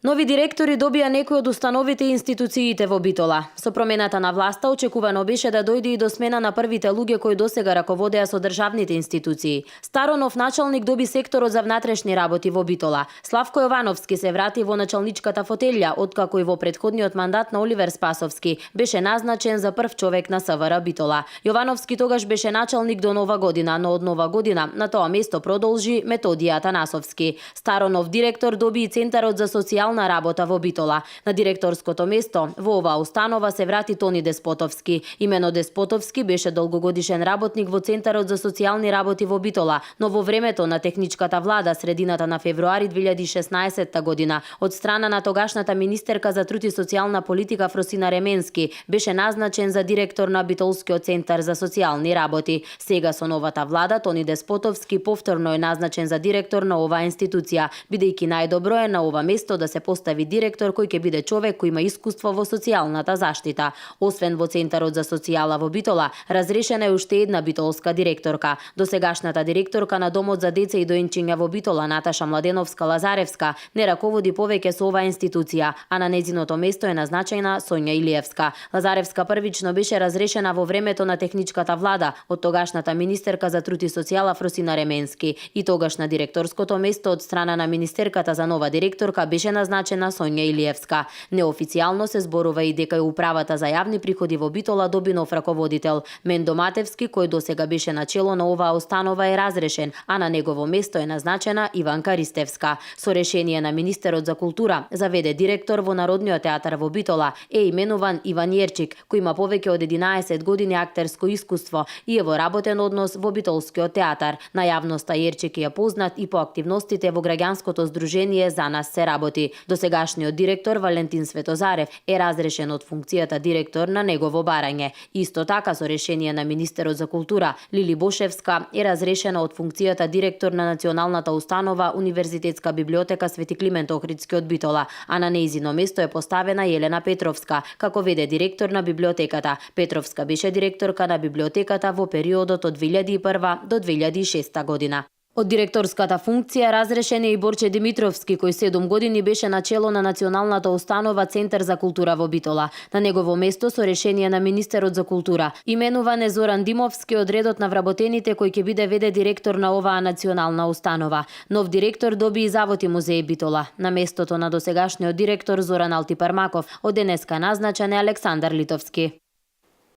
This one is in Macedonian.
Нови директори добија некои од установите и институциите во Битола. Со промената на власта очекувано беше да дојде и до смена на првите луѓе кои досега раководеа со државните институции. Старонов началник доби секторот за внатрешни работи во Битола. Славко Јовановски се врати во началничката фотелја, откако и во претходниот мандат на Оливер Спасовски беше назначен за прв човек на СВР Битола. Јовановски тогаш беше началник до Нова година, но од Нова година на тоа место продолжи Методија Атанасовски. Старонов директор доби и Центарот за социјална работа во Битола. На директорското место во оваа установа се врати Тони Деспотовски. Имено Деспотовски беше долгогодишен работник во Центарот за социјални работи во Битола, но во времето на техничката влада средината на февруари 2016 година од страна на тогашната министерка за труд и социјална политика Фросина Ременски беше назначен за директор на Битолскиот центар за социјални работи. Сега со новата влада Тони Деспотовски повторно е назначен за директор на оваа институција, бидејќи најдобро е на ова место да се постави директор кој ќе биде човек кој има искуство во социјалната заштита. Освен во Центарот за социјала во Битола, разрешена е уште една битолска директорка. Досегашната директорка на Домот за деца и доенчиња во Битола Наташа Младеновска-Лазаревска не раководи повеќе со оваа институција, а на нејзиното место е назначена Сонја Илиевска. Лазаревска првично беше разрешена во времето на техничката влада од тогашната министерка за труд и социјала Фросина Ременски и тогаш на директорското место од страна на министерката за нова директорка беше назначена Сонја Илиевска. Неофицијално се зборува и дека и управата за јавни приходи во Битола доби нов раководител. Мендо Матевски, кој досега беше начело на оваа установа, е разрешен, а на негово место е назначена Иванка Ристевска. Со решение на министерот за култура заведе директор во Народниот театар во Битола е именуван Иван Јерчик, кој има повеќе од 11 години актерско искуство и е во работен однос во Битолскиот театар. На јавноста Јерчик е познат и по активностите во граѓанското здружение За нас се работи. Досегашниот директор Валентин Светозарев е разрешен од функцијата директор на негово барање. Исто така со решение на министерот за култура Лили Бошевска е разрешена од функцијата директор на националната установа Универзитетска библиотека Свети Климент Охридски од Битола, а на нејзино место е поставена Јелена Петровска како веде директор на библиотеката. Петровска беше директорка на библиотеката во периодот од 2001 до 2006 година. Од директорската функција разрешен е и Борче Димитровски, кој 7 години беше начело на националната установа Центар за култура во Битола. На негово место со решение на министерот за култура именуван е Зоран Димовски од редот на вработените кој ќе биде веде директор на оваа национална установа. Нов директор доби и Завод и музеј Битола. На местото на досегашниот директор Зоран Алтипармаков од денеска назначен е Александар Литовски.